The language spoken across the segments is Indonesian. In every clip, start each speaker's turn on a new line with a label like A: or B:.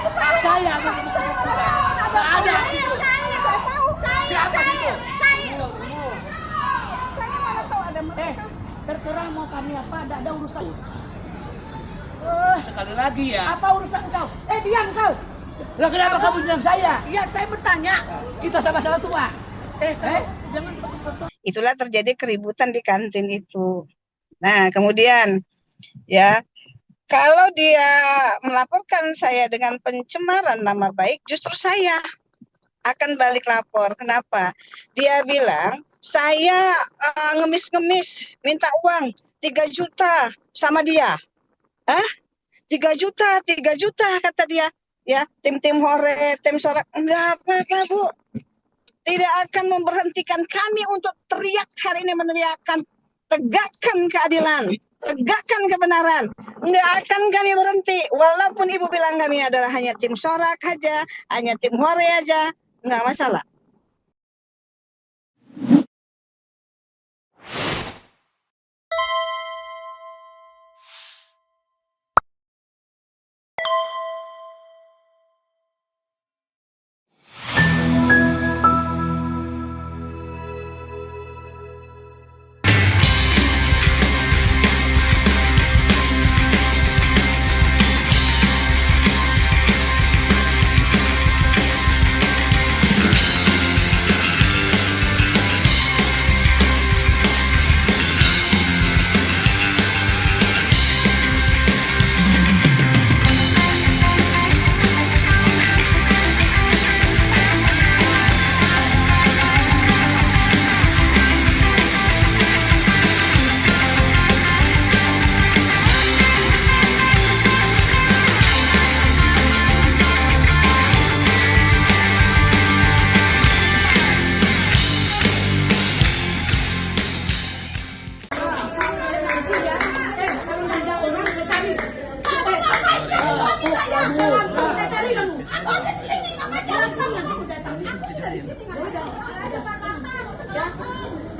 A: Hak saya untuk bisa buktikan. Nggak ada di situ. Siapa itu?
B: Saya mana tahu ada mereka.
C: Terserah mau kami apa, ada urusan.
A: Sekali lagi ya.
C: Apa urusan kau? Diam kau.
A: Lah kenapa kamu bilang saya?
C: Iya, saya bertanya.
A: Kita sama-sama tua.
C: Jangan.
B: Itulah terjadi keributan di kantin itu. Nah, kemudian ya, kalau dia melaporkan saya dengan pencemaran nama baik, justru saya akan balik lapor. Kenapa? Dia bilang saya ngemis-ngemis minta uang 3 juta sama dia. 3 juta kata dia. Ya, tim hore, tim sorak, enggak apa-apa, Bu. Tidak akan memberhentikan kami untuk teriak hari ini, meneriakkan tegakkan keadilan, tegakkan kebenaran. Enggak akan kami berhenti, walaupun Ibu bilang kami adalah hanya tim sorak aja, hanya tim hore aja, enggak masalah.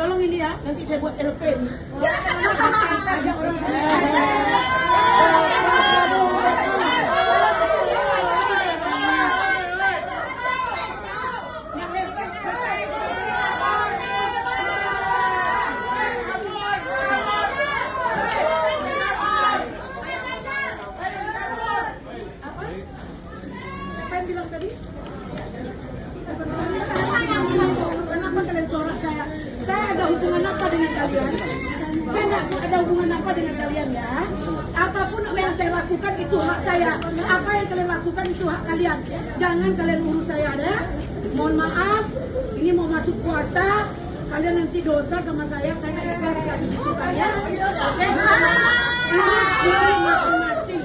C: Tolong ini ya, nanti saya buat LP. Apa yang bilang tadi? Kenapa kalian sorak saya? Saya ada hubungan apa dengan kalian? Saya nggak ada hubungan apa dengan kalian ya. Apapun yang saya lakukan itu hak saya. Apa yang kalian lakukan itu hak kalian. Jangan kalian urus saya ya. Mohon maaf, ini mau masuk puasa. Kalian nanti dosa sama saya nggak ikhlas lagi gitu kan ya. Oke? Urus diri masing-masing.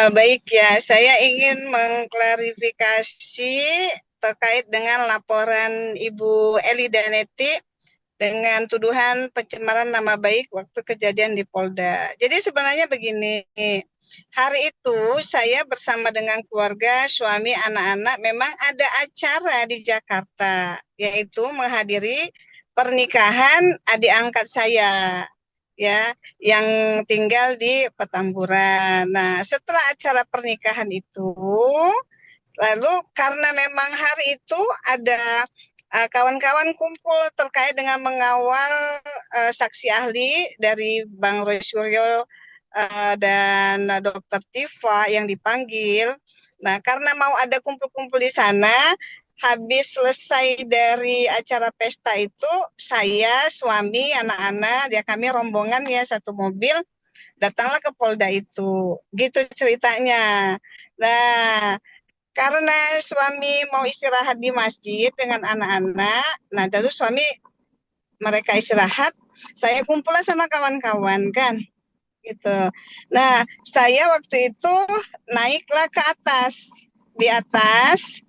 B: Baik ya, saya ingin mengklarifikasi terkait dengan laporan Ibu Eli Daneti dengan tuduhan pencemaran nama baik waktu kejadian di Polda. Jadi sebenarnya begini, hari itu saya bersama dengan keluarga, suami, anak-anak memang ada acara di Jakarta, yaitu menghadiri pernikahan adik angkat saya, ya, yang tinggal di Petamburan. Nah, setelah acara pernikahan itu, lalu karena memang hari itu ada kawan-kawan kumpul terkait dengan mengawal saksi ahli dari Bang Roy Suryo dan Dr. Tifa yang dipanggil. Nah, karena mau ada kumpul-kumpul di sana, habis selesai dari acara pesta itu, saya, suami, anak-anak, ya kami rombongan ya satu mobil, datanglah ke Polda itu. Gitu ceritanya. Nah, karena suami mau istirahat di masjid dengan anak-anak, nah lalu suami mereka istirahat, saya kumpul sama kawan-kawan kan. Gitu. Nah, saya waktu itu naiklah ke atas. Di atas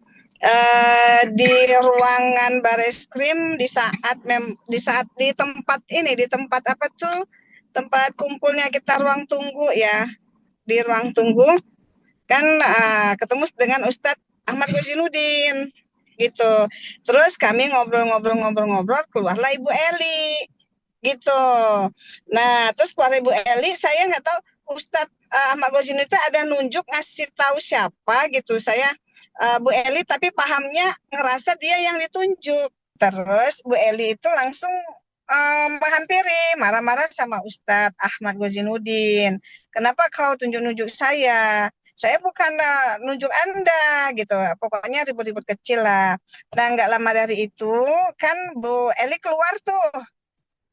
B: di ruangan Bareskrim di saat di tempat ini, di tempat apa tuh, tempat kumpulnya kita, ruang tunggu ya, di ruang tunggu kan ketemu dengan Ustadz Ahmad Ghazinuddin gitu. Terus kami ngobrol-ngobrol, keluarlah Ibu Eli gitu. Nah, terus keluar Ibu Eli, saya nggak tahu Ustadz Ahmad Ghazinuddin itu ada nunjuk ngasih tahu siapa gitu. Saya Bu Eli tapi pahamnya ngerasa dia yang ditunjuk. Terus Bu Eli itu langsung menghampiri, marah-marah sama Ustadz Ahmad Ghazinuddin. Kenapa kau tunjuk-nunjuk saya? Saya bukan nunjuk Anda gitu. Pokoknya ribut-ribut kecil lah. Nah, nggak lama dari itu kan Bu Eli keluar tuh.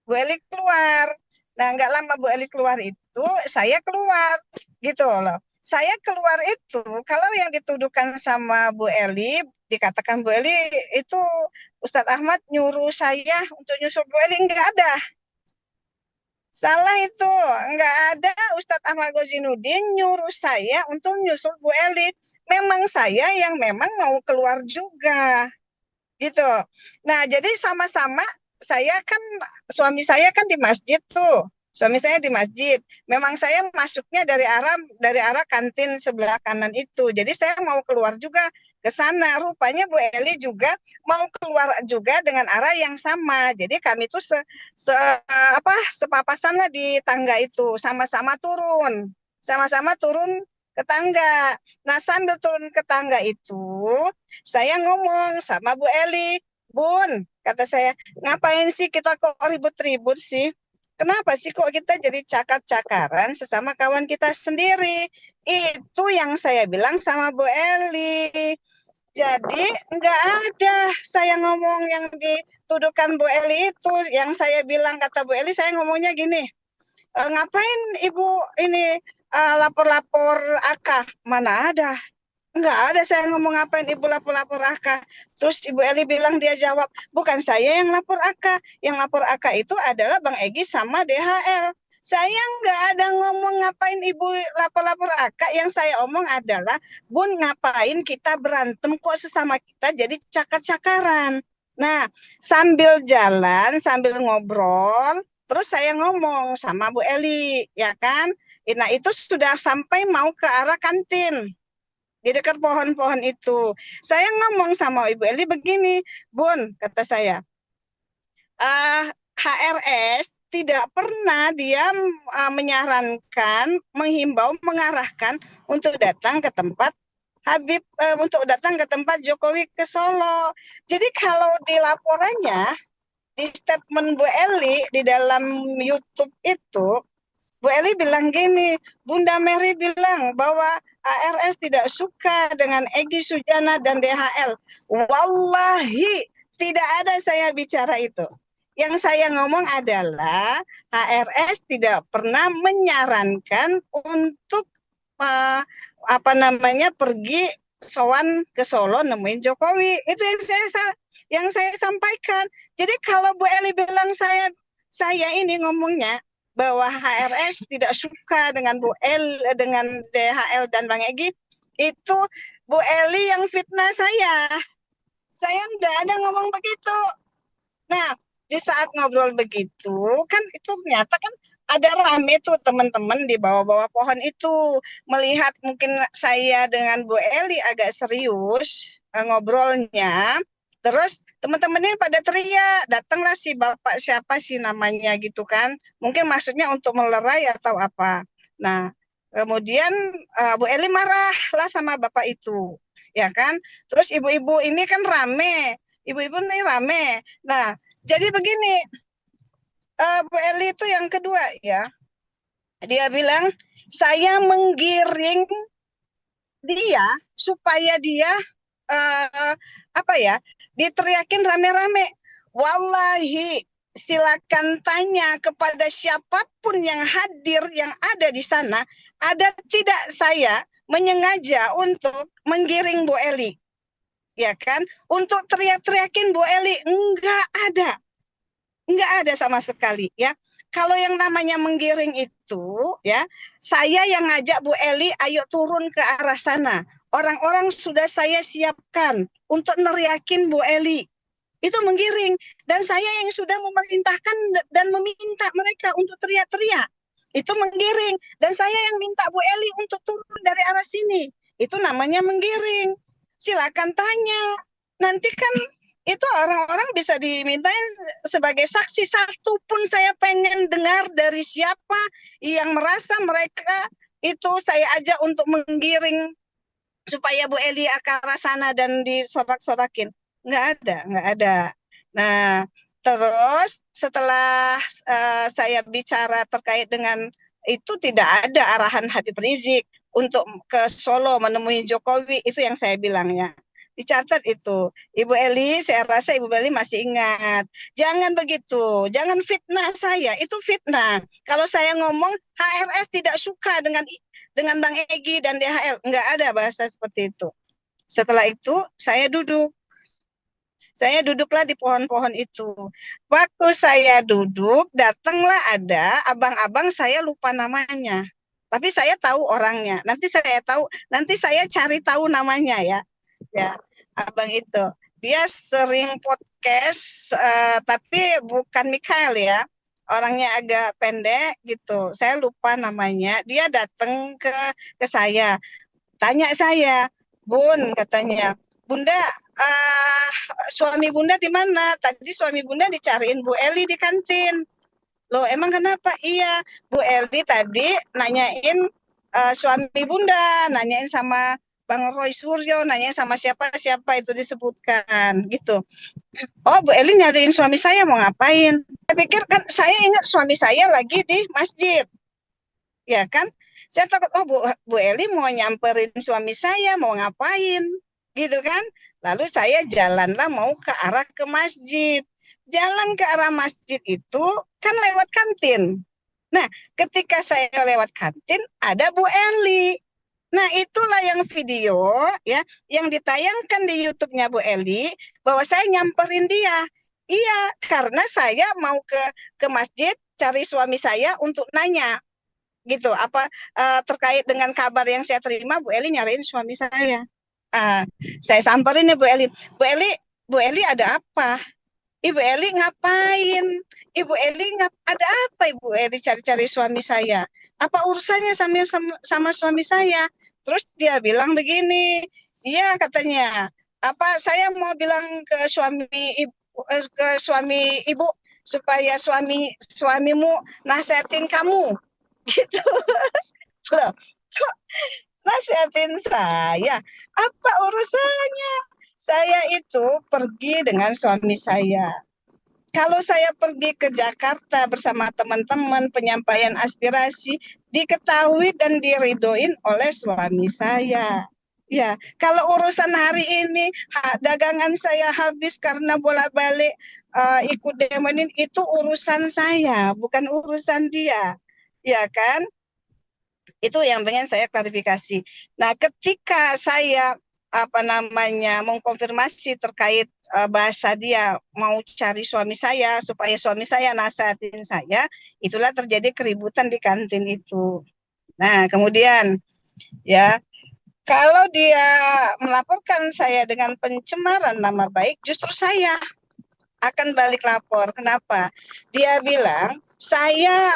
B: Bu Eli keluar. Nah, nggak lama Bu Eli keluar itu, saya keluar gitu loh. Saya keluar itu, kalau yang dituduhkan sama Bu Eli, dikatakan Bu Eli itu Ustadz Ahmad nyuruh saya untuk nyusul Bu Eli, nggak ada. Salah itu, nggak ada Ustadz Ahmad Ghazinuddin nyuruh saya untuk nyusul Bu Eli. Memang saya yang memang mau keluar juga, gitu. Nah, jadi sama-sama saya kan suami saya kan di masjid tuh. Suami saya di masjid. Memang saya masuknya dari arah kantin sebelah kanan itu. Jadi saya mau keluar juga ke sana. Rupanya Bu Eli juga mau keluar juga dengan arah yang sama. Jadi kami tuh sepapasan lah di tangga itu, sama-sama turun. Sama-sama turun ke tangga. Nah, sambil turun ke tangga itu, saya ngomong sama Bu Eli, Bun, kata saya, ngapain sih kita kok ribut-ribut sih? Kenapa sih kok kita jadi cakar-cakaran sesama kawan kita sendiri? Itu yang saya bilang sama Bu Eli. Jadi nggak ada saya ngomong yang dituduhkan Bu Eli itu. Yang saya bilang, kata Bu Eli, saya ngomongnya gini, ngapain Ibu ini lapor-lapor AK? Mana ada? Enggak ada saya ngomong ngapain Ibu lapor-lapor AK. Terus Ibu Eli bilang, dia jawab, bukan saya yang lapor AK. Yang lapor AK itu adalah Bang Egy sama DHL. Saya nggak ada ngomong ngapain Ibu lapor-lapor AK. Yang saya omong adalah, Bun, ngapain kita berantem kok sesama kita jadi cakar-cakaran. Nah, sambil jalan, sambil ngobrol, terus saya ngomong sama Bu Eli, ya kan? Nah, itu sudah sampai mau ke arah kantin di dekat pohon-pohon itu. Saya ngomong sama Ibu Eli begini, Bun, kata saya, HRS tidak pernah dia menyarankan, menghimbau, mengarahkan untuk datang ke tempat Habib, untuk datang ke tempat Jokowi ke Solo. Jadi kalau di laporannya, di statement Bu Eli di dalam YouTube itu, Bu Eli bilang gini, Bunda Mary bilang bahwa ARS tidak suka dengan Egy Sujana dan DHL. Wallahi tidak ada saya bicara itu. Yang saya ngomong adalah HRS tidak pernah menyarankan untuk pergi sowan ke Solo nemuin Jokowi. Itu yang saya sampaikan. Jadi kalau Bu Eli bilang saya ini ngomongnya bahwa HRS tidak suka dengan dengan DHL dan Bang Egy, itu Bu Eli yang fitnah saya. Saya enggak ada ngomong begitu. Nah, di saat ngobrol begitu, kan itu ternyata kan ada rame tuh teman-teman di bawah-bawah pohon itu. Melihat mungkin saya dengan Bu Eli agak serius ngobrolnya, terus teman-temannya pada teriak, datanglah si bapak siapa sih namanya gitu kan. Mungkin maksudnya untuk melerai atau apa. Nah, kemudian Bu Eli marah lah sama bapak itu. Ya kan? Terus ibu-ibu ini kan rame. Ibu-ibu ini rame. Nah, jadi begini, Bu Eli itu yang kedua ya. Dia bilang, saya menggiring dia supaya dia diteriakin rame-rame. Wallahi, silakan tanya kepada siapapun yang hadir yang ada di sana, ada tidak saya menyengaja untuk menggiring Bu Eli, ya kan? Untuk teriak-teriakin Bu Eli, enggak ada sama sekali, ya. Kalau yang namanya menggiring itu, ya, saya yang ngajak Bu Eli, ayo turun ke arah sana. Orang-orang sudah saya siapkan untuk neriakin Bu Eli. Itu menggiring. Dan saya yang sudah memerintahkan dan meminta mereka untuk teriak-teriak. Itu menggiring. Dan saya yang minta Bu Eli untuk turun dari arah sini. Itu namanya menggiring. silakan tanya. Nanti kan itu orang-orang bisa dimintain sebagai saksi. Satu pun saya pengen dengar dari siapa yang merasa mereka itu saya ajak untuk menggiring supaya Bu Eli akar sana dan disorak-sorakin. Nggak ada. Nah, terus setelah saya bicara terkait dengan itu, tidak ada arahan Habib Rizik untuk ke Solo menemui Jokowi, itu yang saya bilang ya. Dicatat itu. Ibu Eli, saya rasa Ibu Eli masih ingat. Jangan begitu, jangan fitnah saya, itu fitnah. Kalau saya ngomong HRS tidak suka dengan Bang Egy dan DHL, nggak ada bahasa seperti itu. Setelah itu saya duduklah di pohon-pohon itu. Waktu saya duduk, datanglah ada abang-abang, saya lupa namanya. Tapi saya tahu orangnya. Nanti saya cari tahu namanya ya. Ya, abang itu. Dia sering podcast, tapi bukan Mikael ya. Orangnya agak pendek gitu. Saya lupa namanya. Dia datang ke saya. Tanya saya, Bun, katanya, Bunda, suami Bunda di mana? Tadi suami Bunda dicariin Bu Eli di kantin. Loh, emang kenapa? Iya, Bu Eli tadi nanyain suami Bunda, nanyain sama Bang Roy Suryo, nanyain sama siapa-siapa itu disebutkan, gitu. Oh, Bu Eli nyariin suami saya mau ngapain? Saya pikir kan, saya ingat suami saya lagi di masjid. Ya kan? Saya takut, oh Bu Eli mau nyamperin suami saya, mau ngapain, gitu kan? Lalu saya jalanlah mau ke arah ke masjid. Jalan ke arah masjid itu kan lewat kantin. Nah, ketika saya lewat kantin, ada Bu Eli. Nah, itulah yang video ya, yang ditayangkan di YouTube-nya Bu Eli, bahwa saya nyamperin dia. Iya, karena saya mau ke masjid cari suami saya untuk nanya gitu apa terkait dengan kabar yang saya terima, Bu Eli nyariin suami saya. Saya samperin ya Bu Eli. Bu Eli ada apa? Ibu Eli ngapain? Ibu Eli ada apa Ibu Eli cari-cari suami saya? Apa urusannya sama suami saya? Terus dia bilang begini, iya katanya, apa saya mau bilang ke suami ibu supaya suamimu nasihatin kamu gitu. Loh, kok nasihatin saya? Apa urusannya? Saya itu pergi dengan suami saya. Kalau saya pergi ke Jakarta bersama teman-teman penyampaian aspirasi, diketahui dan diridoin oleh suami saya. Ya, kalau urusan hari ini dagangan saya habis karena bolak-balik ikut demo ini, itu urusan saya, bukan urusan dia. Ya kan? Itu yang pengen saya klarifikasi. Nah, ketika saya mengkonfirmasi terkait bahasa dia mau cari suami saya supaya suami saya nasihatin saya, itulah terjadi keributan di kantin itu. Nah, kemudian ya, kalau dia melaporkan saya dengan pencemaran nama baik, justru saya akan balik lapor. Kenapa? Dia bilang saya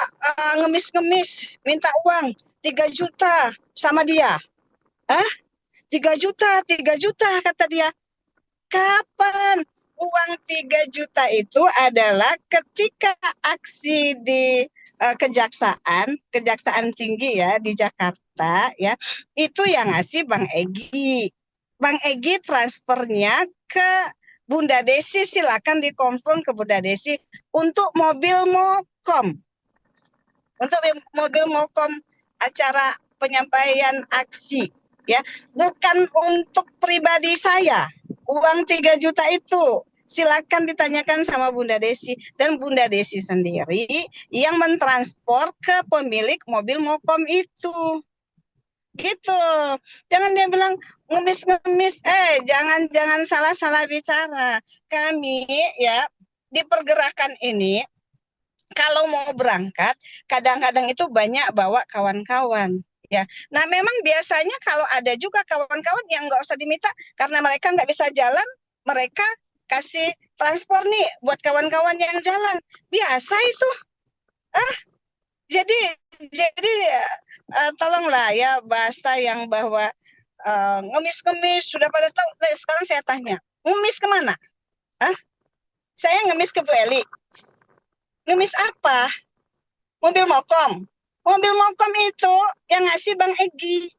B: ngemis-ngemis minta uang 3 juta sama dia. 3 juta kata dia. Kapan? Uang 3 juta itu adalah ketika aksi di Kejaksaan Tinggi ya di Jakarta ya. Itu yang ngasih Bang Egy. Bang Egy transfernya ke Bunda Desi, silakan dikonfirm ke Bunda Desi untuk mobil Mokom. Untuk mobil Mokom acara penyampaian aksi ya, bukan untuk pribadi saya. Uang 3 juta itu silakan ditanyakan sama Bunda Desi, dan Bunda Desi sendiri yang mentransport ke pemilik mobil Mokom itu. Gitu. Jangan dia bilang ngemis-ngemis. Jangan salah-salah bicara. Kami ya di pergerakan ini kalau mau berangkat kadang-kadang itu banyak bawa kawan-kawan. Ya, nah memang biasanya kalau ada juga kawan-kawan yang nggak usah diminta karena mereka nggak bisa jalan, mereka kasih transport nih buat kawan-kawan yang jalan. Biasa itu. Jadi tolonglah ya bahasa yang bahwa ngemis-ngemis sudah pada tahu. Nah, sekarang saya tanya, ngemis kemana? Hah? Saya ngemis ke Bu Eli. Ngemis apa? Mobil Mokom. Mobil Mokom itu yang ngasih Bang Egi,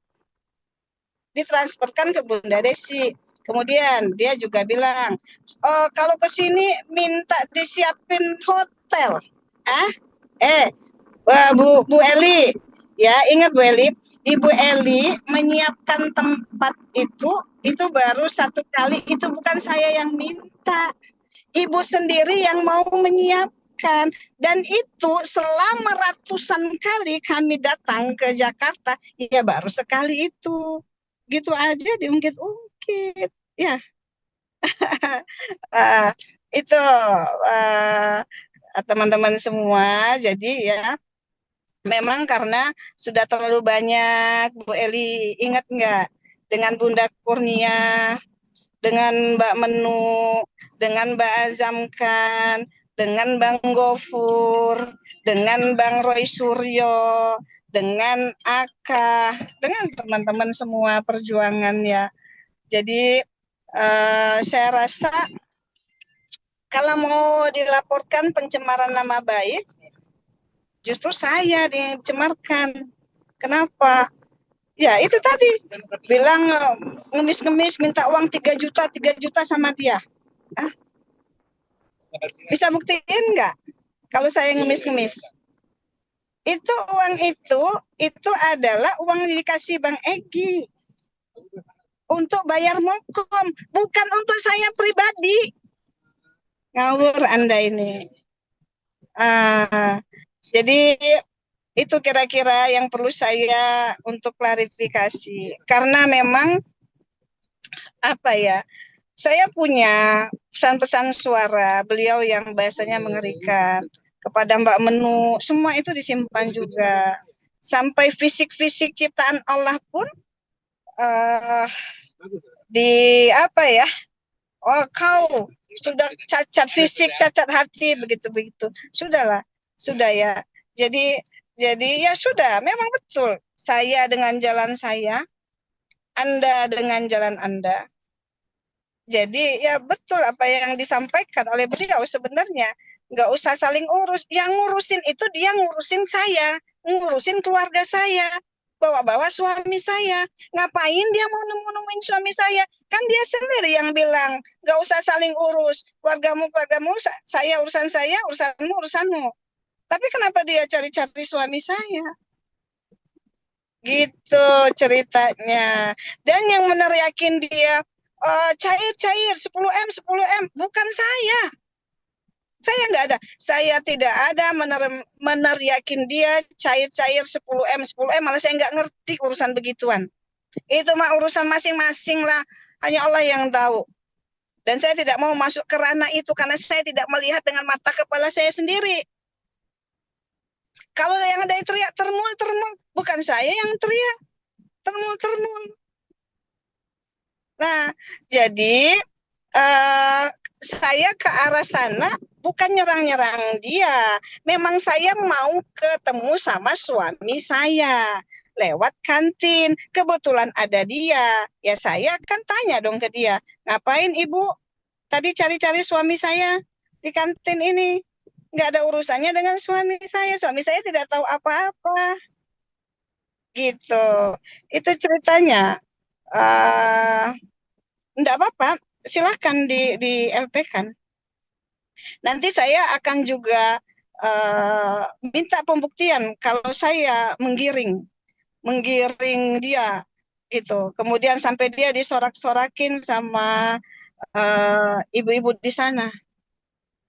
B: ditransferkan ke Bunda Desi. Kemudian dia juga bilang, oh, kalau ke sini minta disiapin hotel. Ah, Bu Eli, ya ingat Bu Eli, Ibu Eli menyiapkan tempat itu baru satu kali, itu bukan saya yang minta. Ibu sendiri yang mau menyiapkan, dan itu selama ratusan kali kami datang ke Jakarta, ya baru sekali itu. Gitu aja diungkit-ungkit. Ya, itu teman-teman semua. Jadi ya, memang karena sudah terlalu banyak, Bu Eli, ingat nggak? Dengan Bunda Kurnia, dengan Mbak Menu, dengan Mbak Azamkan, dengan Bang Gofur, dengan Bang Roy Suryo, dengan Aka, dengan teman-teman semua perjuangan ya. Jadi saya rasa kalau mau dilaporkan pencemaran nama baik, justru saya dicemarkan. Kenapa? Ya itu tadi, bilang ngemis-ngemis minta uang 3 juta sama dia. Ah, bisa buktiin nggak kalau saya ngemis-ngemis? Itu uang itu adalah uang yang dikasih Bang Egi untuk bayar Mokom, bukan untuk saya pribadi. Ngawur Anda ini. Jadi itu kira-kira yang perlu saya untuk klarifikasi. Karena memang apa ya, saya punya pesan-pesan suara beliau yang bahasanya mengerikan kepada Mbak Menu, semua itu disimpan juga. Sampai fisik-fisik ciptaan Allah pun di apa ya? Oh, kau sudah cacat fisik, cacat hati, begitu-begitu. Sudahlah, sudah ya. Jadi ya sudah, memang betul. Saya dengan jalan saya, Anda dengan jalan Anda. Jadi ya betul apa yang disampaikan oleh beliau sebenarnya. Nggak usah saling urus. Yang ngurusin itu dia ngurusin saya, ngurusin keluarga saya, bawa-bawa suami saya. Ngapain dia mau nemuin suami saya? Kan dia sendiri yang bilang, nggak usah saling urus. Keluargamu, saya, urusanmu, urusanmu. Tapi kenapa dia cari-cari suami saya? Gitu ceritanya. Dan yang meneriakin dia, cair 10M bukan saya nggak ada, saya tidak ada meneriakin dia cair 10M malah saya nggak ngerti urusan begituan. Itu mah urusan masing-masing lah, hanya Allah yang tahu. Dan saya tidak mau masuk ke ranah itu karena saya tidak melihat dengan mata kepala saya sendiri. Kalau yang ada teriak termul, bukan saya yang teriak termul. Nah, jadi saya ke arah sana bukan nyerang-nyerang dia. Memang saya mau ketemu sama suami saya lewat kantin. Kebetulan ada dia. Ya saya kan tanya dong ke dia, ngapain Ibu tadi cari-cari suami saya di kantin ini? Nggak ada urusannya dengan suami saya. Suami saya tidak tahu apa-apa. Gitu. Itu ceritanya. Enggak apa-apa, silahkan di LP kan. Nanti saya akan juga minta pembuktian kalau saya menggiring dia gitu. Kemudian sampai dia disorak-sorakin sama ibu-ibu di sana.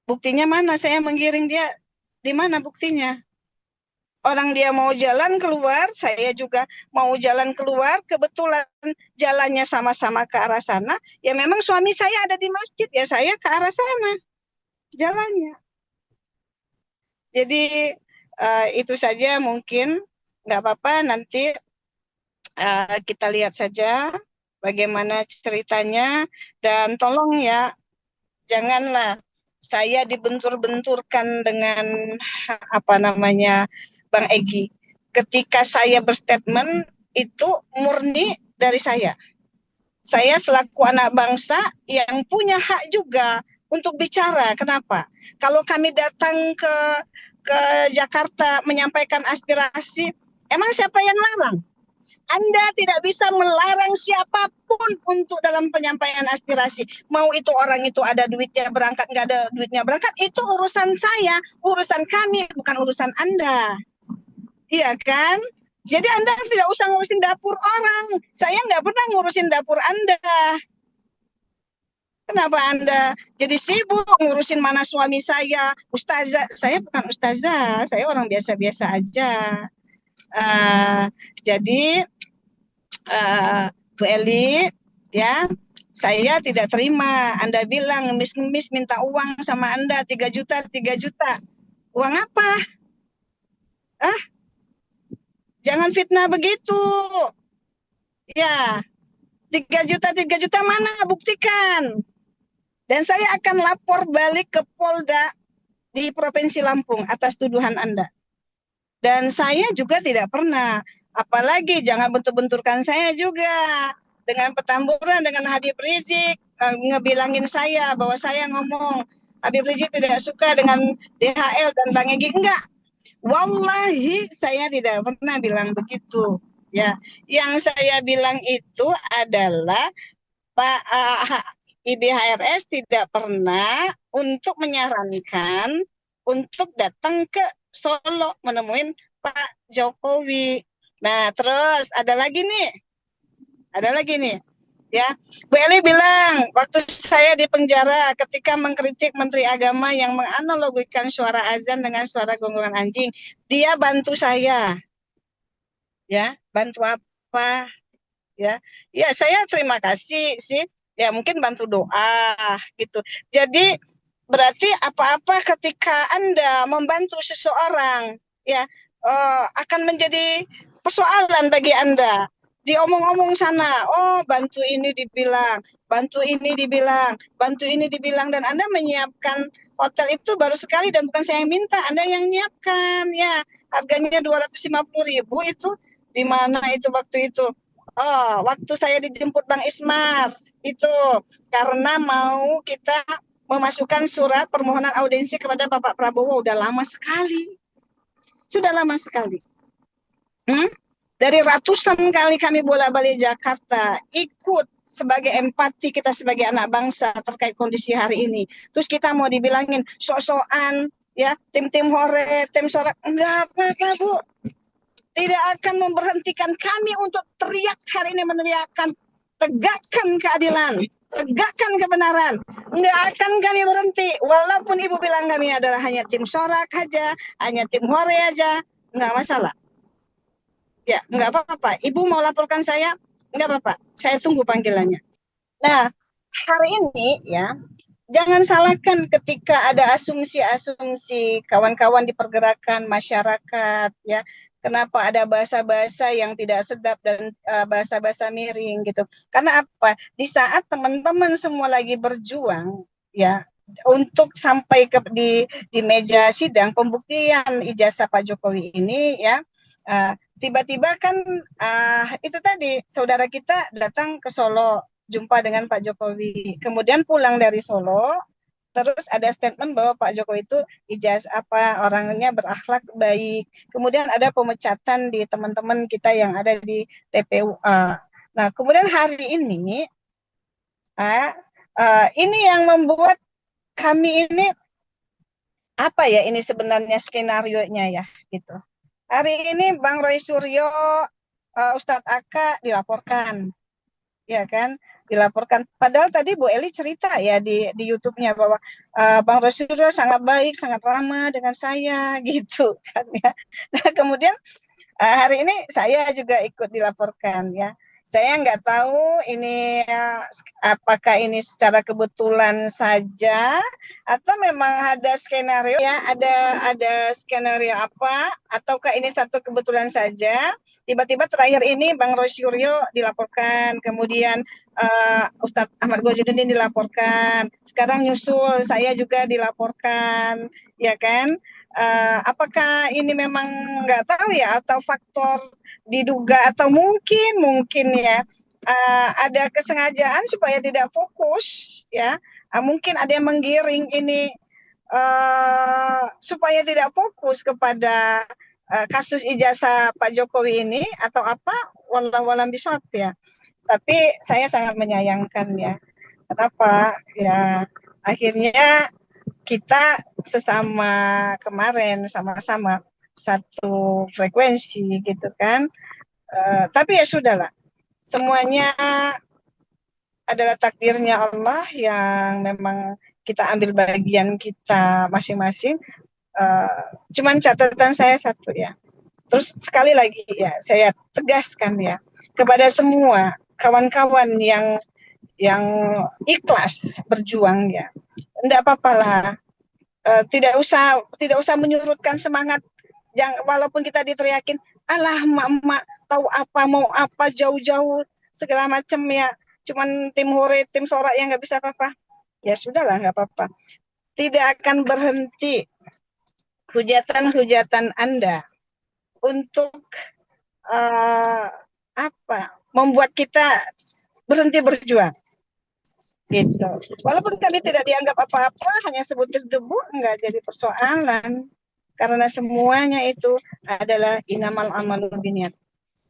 B: Buktinya mana saya menggiring dia? Di mana buktinya? Orang dia mau jalan keluar, saya juga mau jalan keluar, kebetulan jalannya sama-sama ke arah sana, ya memang suami saya ada di masjid, ya saya ke arah sana jalannya. Jadi itu saja mungkin, nggak apa-apa, nanti kita lihat saja bagaimana ceritanya, dan tolong ya, janganlah saya dibentur-benturkan dengan apa namanya Bang Egi. Ketika saya berstatement itu murni dari saya. saya selaku anak bangsa yang punya hak juga untuk bicara. Kenapa? Kalau kami datang ke Jakarta menyampaikan aspirasi, emang siapa yang larang? Anda tidak bisa melarang siapapun untuk dalam penyampaian aspirasi. Mau itu orang itu ada duitnya berangkat, nggak ada duitnya berangkat, itu urusan saya, urusan kami, bukan urusan Anda. Iya kan? Jadi Anda tidak usah ngurusin dapur orang. Saya nggak pernah ngurusin dapur Anda. Kenapa Anda jadi sibuk ngurusin mana suami saya, ustazah? Saya bukan ustazah, saya orang biasa-biasa aja. Uh, jadi Bu Eli, ya, saya tidak terima. Anda bilang ngemis-ngemis minta uang sama Anda 3 juta, 3 juta. Uang apa? Ah, jangan fitnah begitu. Ya, 3 juta mana? Buktikan. Dan saya akan lapor balik ke Polda di Provinsi Lampung atas tuduhan Anda. Dan saya juga tidak pernah, apalagi jangan bentur-benturkan saya juga dengan Petamburan, dengan Habib Rizik, ngebilangin saya bahwa saya ngomong Habib Rizik tidak suka dengan DHL dan Bang Egy. Enggak, wallahi saya tidak pernah bilang begitu. Ya, yang saya bilang itu adalah Pak IBHRS tidak pernah untuk menyarankan untuk datang ke Solo menemuin Pak Jokowi. Nah, terus ada lagi nih, ya. Bu Eli bilang waktu saya di penjara ketika mengkritik Menteri Agama yang menganalogikan suara azan dengan suara gonggongan anjing, dia bantu saya, ya. Bantu apa? Ya, ya saya terima kasih sih. Ya mungkin bantu doa gitu. Jadi berarti apa-apa ketika Anda membantu seseorang, ya akan menjadi persoalan bagi Anda. Diomong-omong sana, oh bantu ini dibilang, bantu ini dibilang, bantu ini dibilang, dan Anda menyiapkan hotel itu baru sekali dan bukan saya yang minta, Anda yang nyiapkan, ya harganya 250.000 itu di mana itu waktu itu? Oh, waktu saya dijemput Bang Ismar itu karena mau kita memasukkan surat permohonan audiensi kepada Bapak Prabowo. Udah lama sekali. Sudah lama sekali. Dari ratusan kali kami bolak-balik Jakarta, ikut sebagai empati kita sebagai anak bangsa terkait kondisi hari ini. Terus kita mau dibilangin sok-sokan, ya, tim-tim hore, tim sorak. Enggak apa-apa, Bu. Tidak akan memberhentikan kami untuk teriak hari ini, meneriakkan tegakkan keadilan, tegakkan kebenaran. Enggak akan kami berhenti, walaupun Ibu bilang kami adalah hanya tim sorak aja, hanya tim hore aja, enggak masalah. Ya, enggak apa-apa. Ibu mau laporkan saya, enggak apa-apa. Saya tunggu panggilannya. Nah, hari ini ya, jangan salahkan ketika ada asumsi-asumsi kawan-kawan di pergerakan masyarakat, ya. Kenapa ada bahasa-bahasa yang tidak sedap dan bahasa-bahasa miring gitu? Karena apa? Di saat teman-teman semua lagi berjuang, ya, untuk sampai di meja sidang pembuktian ijazah Pak Jokowi ini, ya, tiba-tiba kan itu tadi saudara kita datang ke Solo jumpa dengan Pak Jokowi, kemudian pulang dari Solo. Terus ada statement bahwa Pak Jokowi itu orangnya berakhlak baik. Kemudian ada pemecatan di teman-teman kita yang ada di TPU. Nah, kemudian hari ini ini yang membuat kami ini apa ya ini sebenarnya skenario-nya ya gitu. Hari ini Bang Roy Suryo, Ustadz Aka dilaporkan. Ya kan, dilaporkan. Padahal tadi Bu Eli cerita ya di YouTube-nya bahwa Bang Rosyuro sangat baik, sangat ramah dengan saya gitu kan ya. Nah, kemudian hari ini saya juga ikut dilaporkan ya. Saya nggak tahu ini apakah ini secara kebetulan saja atau memang ada skenario ya, ada skenario apa ataukah ini satu kebetulan saja. Tiba-tiba terakhir ini Bang Rosyuryo dilaporkan, kemudian Ustadz Ahmad Gwajiduddin dilaporkan, sekarang nyusul saya juga dilaporkan, ya kan? Apakah ini memang nggak tahu ya atau faktor diduga atau mungkin ya ada kesengajaan supaya tidak fokus, ya. Mungkin ada yang menggiring ini supaya tidak fokus kepada kasus ijazah Pak Jokowi ini atau apa, wallahu a'lam bishawab ya. Tapi saya sangat menyayangkan ya. Kenapa? Ya akhirnya kita sesama kemarin sama-sama satu frekuensi gitu kan. Tapi ya sudahlah. Semuanya adalah takdirnya Allah yang memang kita ambil bagian kita masing-masing. Cuman catatan saya satu ya. Terus sekali lagi ya, saya tegaskan ya kepada semua kawan-kawan yang ikhlas berjuang ya. Enggak apa-apalah. Tidak usah menyurutkan semangat yang walaupun kita diteriakin, alah emak-emak tahu apa mau apa jauh-jauh segala macam ya. Cuman tim hore, tim sorak yang nggak bisa apa-apa. Ya sudahlah, nggak apa-apa. Tidak akan berhenti hujatan-hujatan Anda untuk membuat kita berhenti berjuang gitu. Walaupun kami tidak dianggap apa-apa, hanya sebutir debu, enggak jadi persoalan karena semuanya itu adalah inamal amalu biniat.